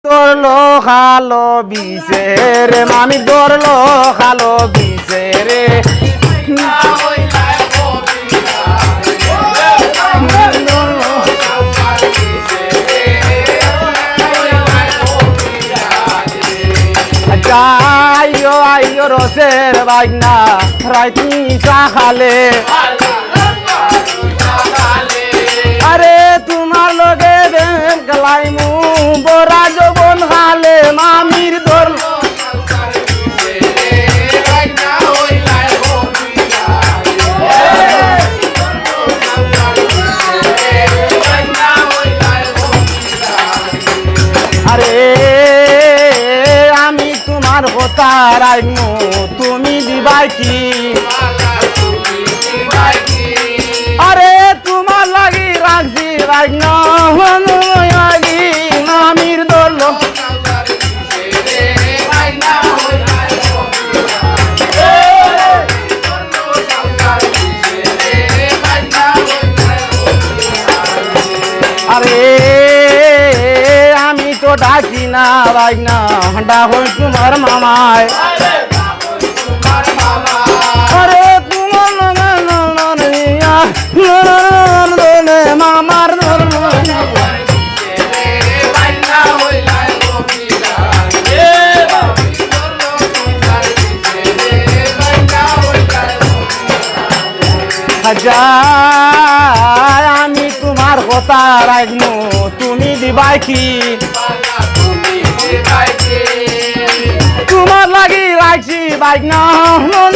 ধরলো খালো বিছে রে মামি ধরলো খালো বিছে রে আইয়ো আইয়ো রসের বাইনা রাইতি চা খালে আরে তোমার লগে গলাইমু বড়া যৌবন খালে মামির ধর আরে আমি তোমার কথা রাইমু তুমি দিবাই কি আরে তোমার লাগি রাখছি রাইন লাগি মামির দল আরে আমি তো ডাকি না রাইনা ডাকই তোমার মামায় আরে তোমার মামার আমি তোমার কথা রাখনু তুমি দিবাই কি তোমার লাগি রাখছি বাইক না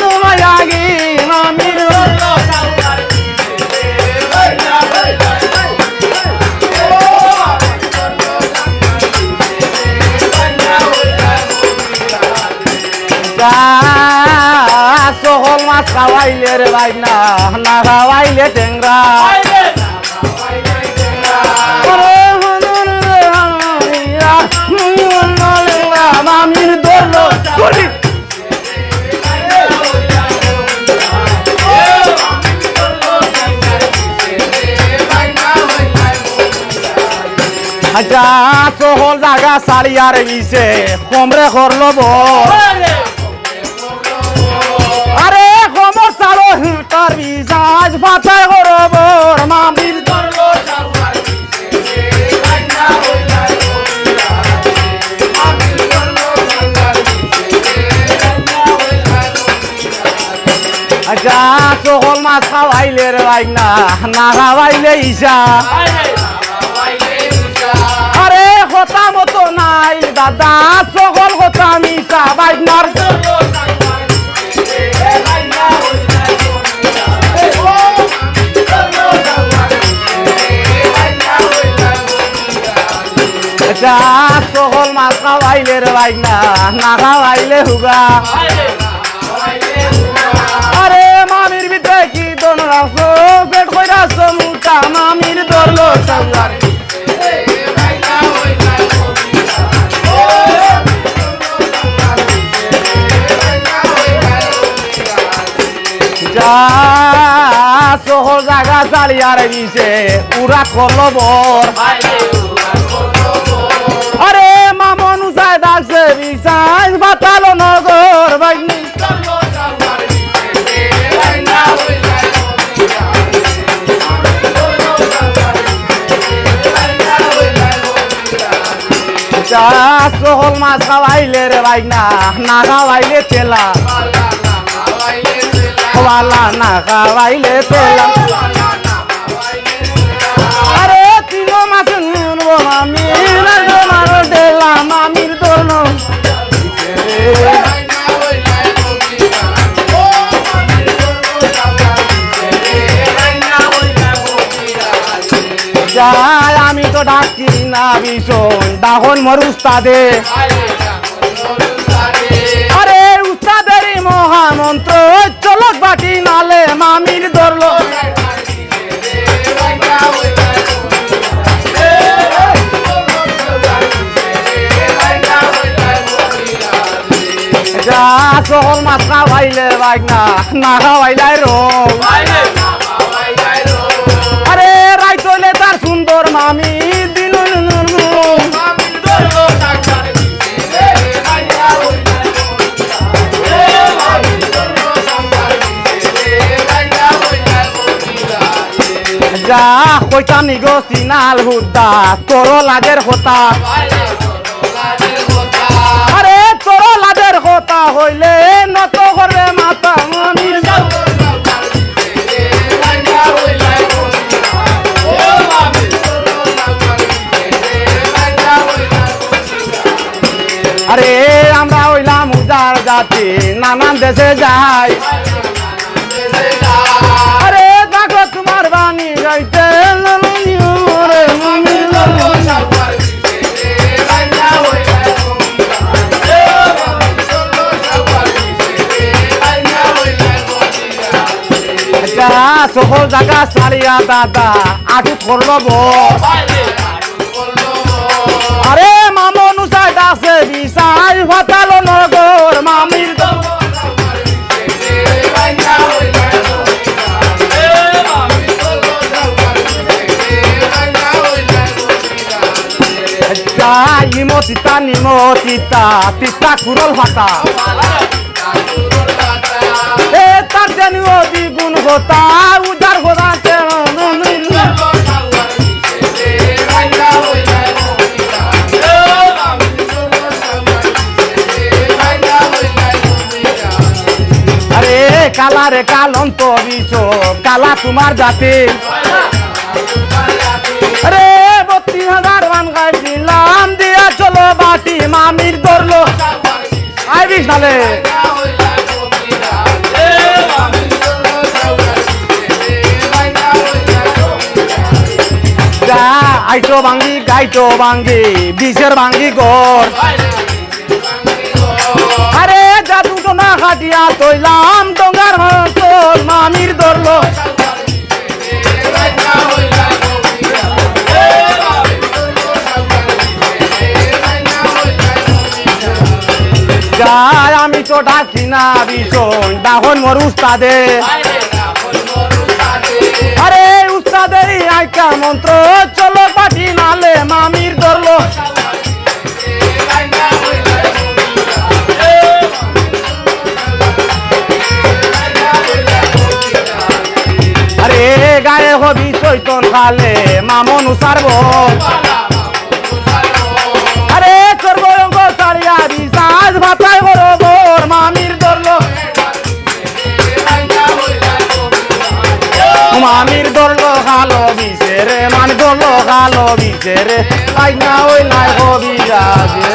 তোমার লাগি মামির সকল মাছ খাওয়াইলে রে বাইক না না খাওয়াইলে টেংরা মামির দৌড়লো আচ্ছা সকল জায়গা সারি আর বিছে কমরে করলো আরে কমর চালো হিটার বিজাজ ফাটাই করব মামির দৌড়লো আচ্ছা সকল মাছ খাওয়াইলে রে ভাই না না খাওয়াইলে ইসা আরে কথা মতো নাই দাদা সকল কথা মিশা ভাই নার আচ্ছা সকল মাছ খাওয়াইলে রে ভাই না না খাওয়াইলে হুগা আরে মামির ভিতরে কি দন রাখছো পেট কইরাছো মুটা মামির ধরলো সাউলার যা সকল জায়গা চালি আর দিছে উড়া করলো বর আরে মামন উসায় ডাকছে বিছাই বাতালো নগর বাইনি সকল মাছ খাওয়াইলে রে ভাই না না খাওয়াইলে তেলা ওয়ালা না খাওয়াইলে তেলা আরে তিনো মাছ নুনবো মামির দেলা মামির দোল যাই আমি তো ডাকি না ভীষণ ডাহন মর উস্তাদে আরে উস্তাদের মহামন্ত্র চলক বাটি নালে মামির ধরলো যা সকল মাছ খাওয়াইলে বাইক না না খাওয়াইলাই রং আরে রাইতলে তার সুন্দর মামি দিন কইতানি গো সিনাল হুদ্দা তোর লাজের হতা আরে তোর লাজের হতা হইলে নত করবে মাতা মামির আরে আমরা হইলাম উদার জাতি নানান দেশে যাই আরে দেখো তোমার বাণী গাইতে সকল জায়গা সারিয়া দাদা আটু করলো বল আরে মামন উসাই দাসে বিসাই ফাতালো নগর মামির ইমতিতা নিমতিতা তিতা কুরল ফাটা এ তার জানি ও দ্বিগুণ হতা উদার হতা আরে কালা রে কালন্ত বিষ কালা তোমার জাতি আরে 32,000 মান গাই দিলাম দিয়া চলো বাটি মামির ধরলো আই বিষ নালে আইটো ভাঙ্গি গাইটো ভাঙ্গি বিষের ভাঙ্গি গড় আরে জাদু টোনা খাটিয়া তৈলাম ডোঙ্গার তোর মামির ধরলো গায় আমি তো ডাকি না ভীষণ ডাহন মোর উস্তাদে আরে উস্তাদের আইকা মন্ত্র চলো পাঠি নালে মামির ধরলো আরে গায়ে হবি চৈতন খালে মামন উসারব আরে সর্বঙ্গ সারিয়া বিশ্বাস ভাতায় বরবর মামির ধরলো মামির ধরলো খালো বিচেরে মান ধরলো খালো বিচেরে আইনা ওই নাই হবি রাজে